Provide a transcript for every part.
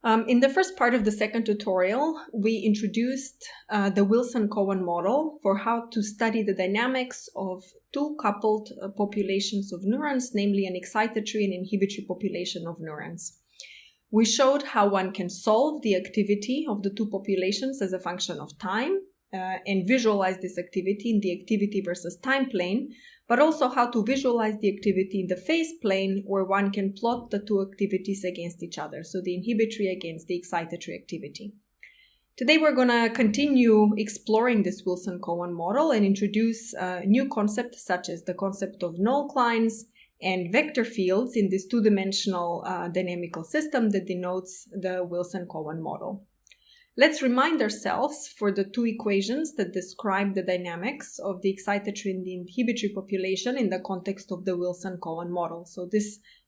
In the first part of the second tutorial, we introduced the Wilson-Cohen model for how to study the dynamics of two coupled populations of neurons, namely an excitatory and inhibitory population of neurons. We showed how one can solve the activity of the two populations as a function of time and visualize this activity in the activity versus time plane, but also how to visualize the activity in the phase plane where one can plot the two activities against each other, so the inhibitory against the excitatory activity. Today we're going to continue exploring this Wilson-Cohen model and introduce new concepts such as the concept of Nullclines and vector fields in this two-dimensional dynamical system that denotes the Wilson-Cohen model. Let's remind ourselves for the two equations that describe the dynamics of the excitatory and the inhibitory population in the context of the Wilson-Cohen model. So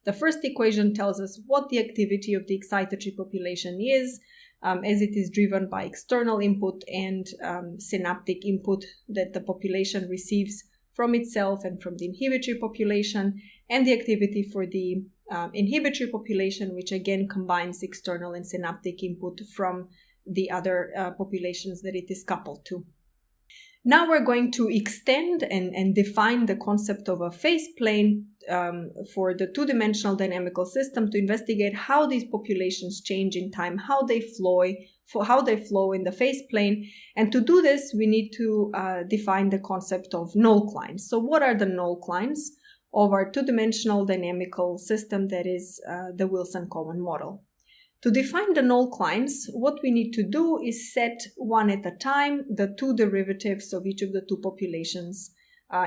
the first equation tells us what the activity of the excitatory population is, as it is driven by external input and synaptic input that the population receives from itself and from the inhibitory population, and the activity for the inhibitory population, which again combines external and synaptic input from the other populations that it is coupled to. Now we're going to extend and define the concept of a phase plane for the two-dimensional dynamical system to investigate how these populations change in time, how they flow in the phase plane. And to do this, we need to define the concept of Nullclines. So what are the Nullclines of our two-dimensional dynamical system that is the Wilson-Cohen model? To define the Nullclines, what we need to do is set one at a time the two derivatives of each of the two populations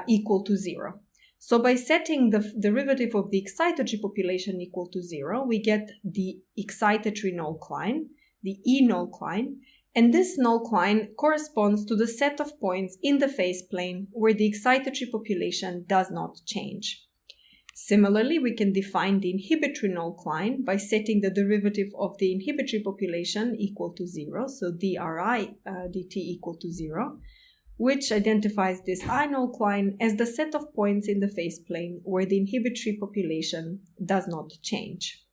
equal to 0. So by setting the derivative of the excitatory population equal to 0, we get the excitatory Nullcline, the E Nullcline, and this Nullcline corresponds to the set of points in the phase plane where the excitatory population does not change. Similarly, we can define the inhibitory Nullcline by setting the derivative of the inhibitory population equal to 0, so dri dt equal to 0, which identifies this I Nullcline as the set of points in the phase plane where the inhibitory population does not change.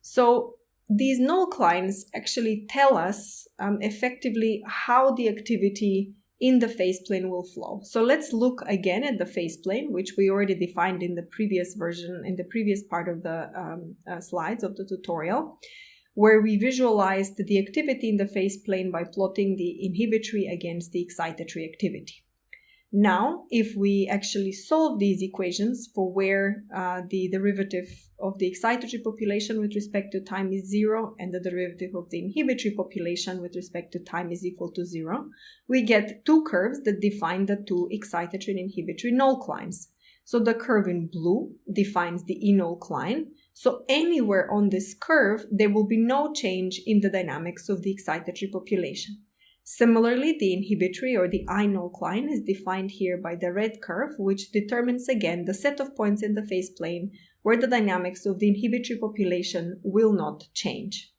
So these Nullclines actually tell us effectively how the activity in the phase plane will flow. So let's look again at the phase plane, which we already defined in the previous version, in the previous part of the slides of the tutorial, where we visualized the activity in the phase plane by plotting the inhibitory against the excitatory activity. Now, if we actually solve these equations for where the derivative of the excitatory population with respect to time is 0 and the derivative of the inhibitory population with respect to time is equal to 0, we get two curves that define the two excitatory and inhibitory Nullclines. So the curve in blue defines the E Nullcline. So anywhere on this curve, there will be no change in the dynamics of the excitatory population. Similarly, the inhibitory or the I Nullcline is defined here by the red curve, which determines again the set of points in the phase plane where the dynamics of the inhibitory population will not change.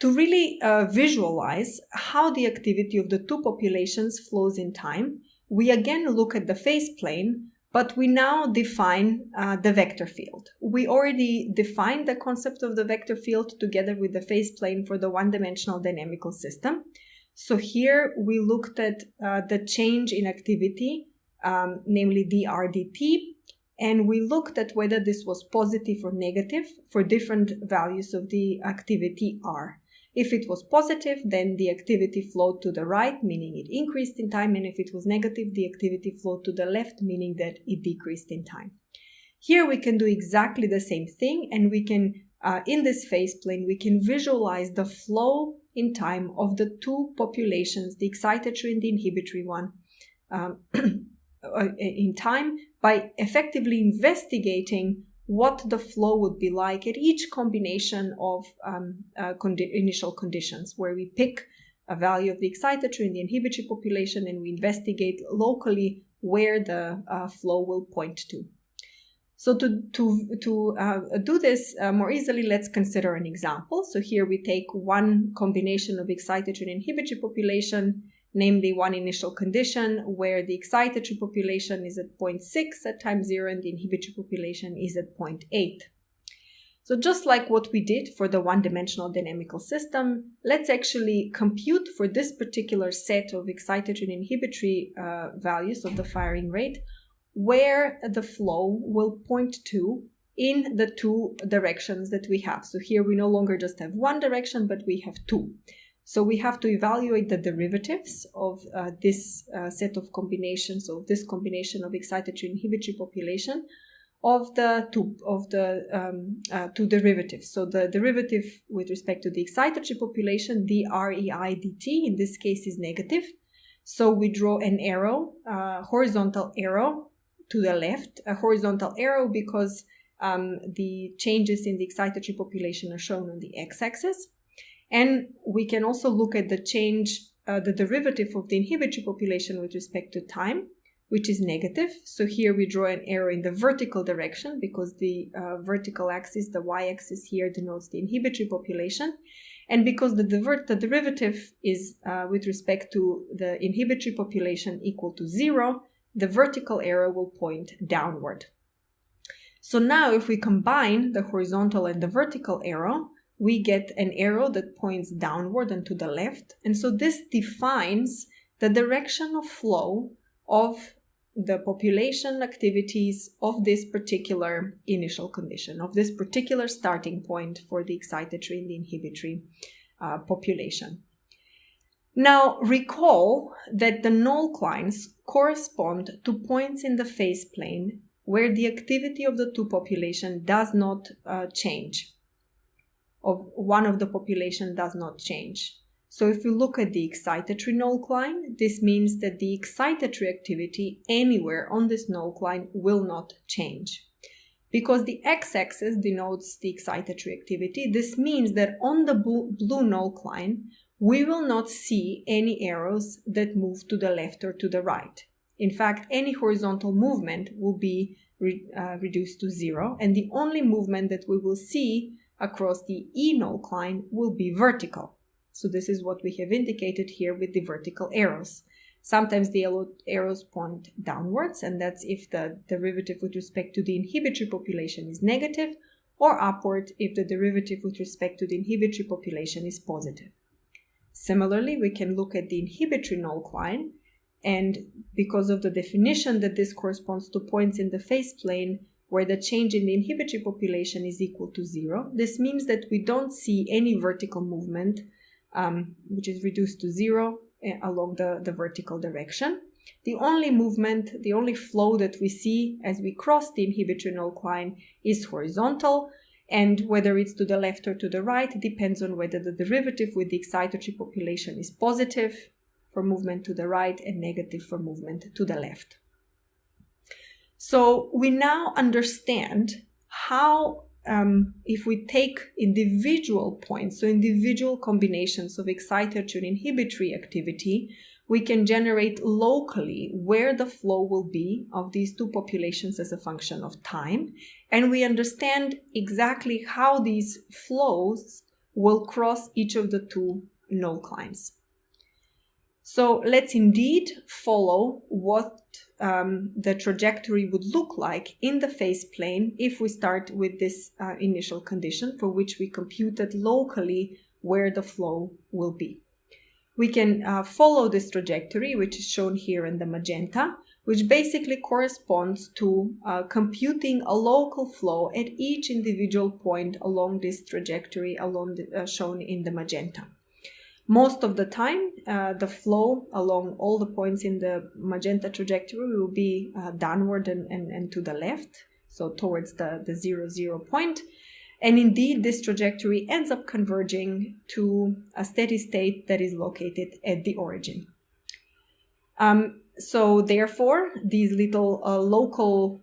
To really visualize how the activity of the two populations flows in time, we again look at the phase plane, but we now define the vector field. We already defined the concept of the vector field together with the phase plane for the one-dimensional dynamical system. So here we looked at the change in activity, namely dr dt, and we looked at whether this was positive or negative for different values of the activity r. If it was positive, then the activity flowed to the right, meaning it increased in time, and if it was negative, the activity flowed to the left, meaning that it decreased in time. Here we can do exactly the same thing, and we can, in this phase plane, we can visualize the flow in time of the two populations, the excitatory and the inhibitory one, in time by effectively investigating what the flow would be like at each combination of initial conditions, where we pick a value of the excitatory and the inhibitory population and we investigate locally where the flow will point to. So to do this more easily, let's consider an example. So here we take one combination of excitatory and inhibitory population, namely one initial condition where the excitatory population is at 0.6 at time 0 and the inhibitory population is at 0.8. So just like what we did for the one-dimensional dynamical system, let's actually compute for this particular set of excitatory and inhibitory values of the firing rate where the flow will point to in the two directions that we have. So here we no longer just have one direction, but we have two. So we have to evaluate the derivatives of this set of combinations, of this combination of excitatory and inhibitory population of the two derivatives. So the derivative with respect to the excitatory population, the REI dt, in this case is negative. So we draw an arrow, horizontal arrow to the left, a horizontal arrow because the changes in the excitatory population are shown on the x-axis. And we can also look at the change, the derivative of the inhibitory population with respect to time, which is negative. So here we draw an arrow in the vertical direction because the vertical axis, the y-axis here, denotes the inhibitory population. And because the derivative is with respect to the inhibitory population equal to 0, the vertical arrow will point downward. So now if we combine the horizontal and the vertical arrow, we get an arrow that points downward and to the left. And so this defines the direction of flow of the population activities of this particular initial condition, of this particular starting point for the excitatory and the inhibitory population. Now recall that the Nullclines correspond to points in the phase plane where the activity of the two populations does not change, of one of the population does not change. So if we look at the excitatory nullcline, this means that the excitatory activity anywhere on this nullcline will not change. Because the x-axis denotes the excitatory activity, this means that on the blue nullcline, we will not see any arrows that move to the left or to the right. In fact, any horizontal movement will be reduced to 0, and the only movement that we will see across the E nullcline will be vertical. So this is what we have indicated here with the vertical arrows. Sometimes the arrows point downwards, and that's if the derivative with respect to the inhibitory population is negative, or upward if the derivative with respect to the inhibitory population is positive. Similarly, we can look at the inhibitory nullcline, and because of the definition that this corresponds to points in the phase plane where the change in the inhibitory population is equal to 0, this means that we don't see any vertical movement which is reduced to 0 along the vertical direction. The only movement, the only flow that we see as we cross the inhibitory nullcline is horizontal, and whether it's to the left or to the right depends on whether the derivative with the excitatory population is positive for movement to the right and negative for movement to the left. So we now understand how if we take individual points, so individual combinations of excitatory and inhibitory activity, we can generate locally where the flow will be of these two populations as a function of time. And we understand exactly how these flows will cross each of the two nullclines. So let's indeed follow what the trajectory would look like in the phase plane if we start with this initial condition for which we computed locally where the flow will be. We can follow this trajectory, which is shown here in the magenta, which basically corresponds to computing a local flow at each individual point along this trajectory shown in the magenta. Most of the time, the flow along all the points in the magenta trajectory will be downward and to the left, so towards the 0, 0 point. And indeed, this trajectory ends up converging to a steady state that is located at the origin. So therefore, these little local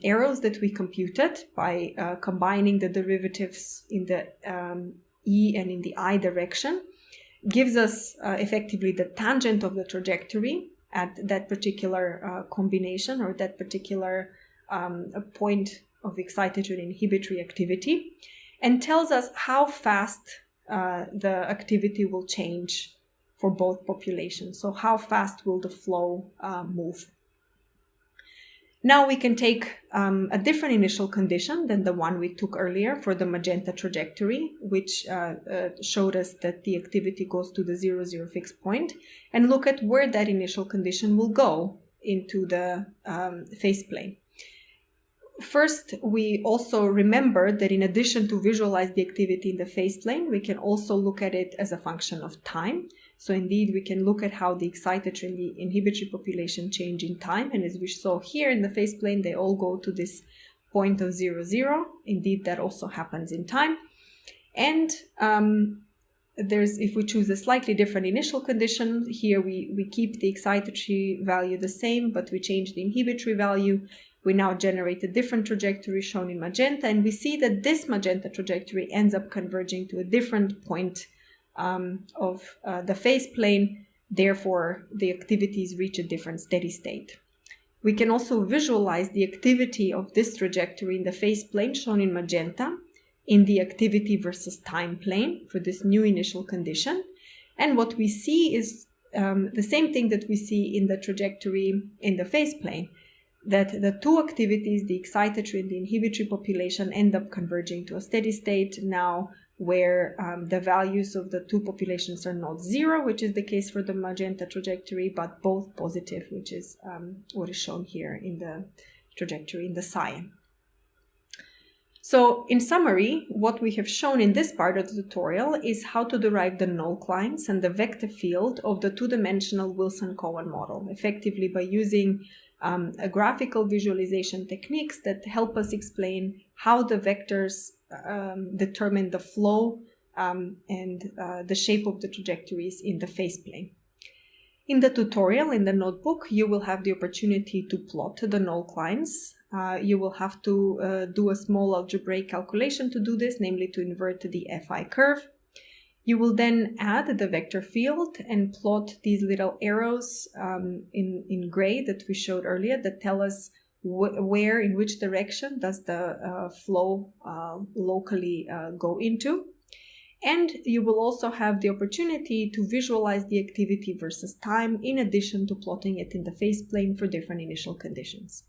arrows that we computed by combining the derivatives in the E and in the I direction gives us effectively the tangent of the trajectory at that particular combination or that particular point of excitatory and inhibitory activity, and tells us how fast the activity will change for both populations. So how fast will the flow move? Now we can take a different initial condition than the one we took earlier for the magenta trajectory, which showed us that the activity goes to the 0, 0 fixed point, and look at where that initial condition will go into the phase plane. First, we also remember that in addition to visualize the activity in the phase plane, we can also look at it as a function of time. So indeed, we can look at how the excitatory and the inhibitory population change in time. And as we saw here in the phase plane, they all go to this point of 0, 0. Indeed, that also happens in time. And if we choose a slightly different initial condition, here we keep the excitatory value the same, but we change the inhibitory value. We now generate a different trajectory shown in magenta, and we see that this magenta trajectory ends up converging to a different point of the phase plane. Therefore, the activities reach a different steady state. We can also visualize the activity of this trajectory in the phase plane shown in magenta in the activity versus time plane for this new initial condition. And what we see is the same thing that we see in the trajectory in the phase plane, that the two activities, the excitatory and the inhibitory population, end up converging to a steady state now where the values of the two populations are not 0, which is the case for the magenta trajectory, but both positive, which is what is shown here in the trajectory in the cyan. So in summary, what we have shown in this part of the tutorial is how to derive the Nullclines and the vector field of the two-dimensional Wilson-Cohen model, effectively by using a graphical visualization techniques that help us explain how the vectors determine the flow and the shape of the trajectories in the phase plane. In the tutorial, in the notebook, you will have the opportunity to plot the Nullclines. You will have to do a small algebraic calculation to do this, namely to invert the Fi curve. You will then add the vector field and plot these little arrows in gray that we showed earlier that tell us where, in which direction does the flow locally go into. And you will also have the opportunity to visualize the activity versus time in addition to plotting it in the phase plane for different initial conditions.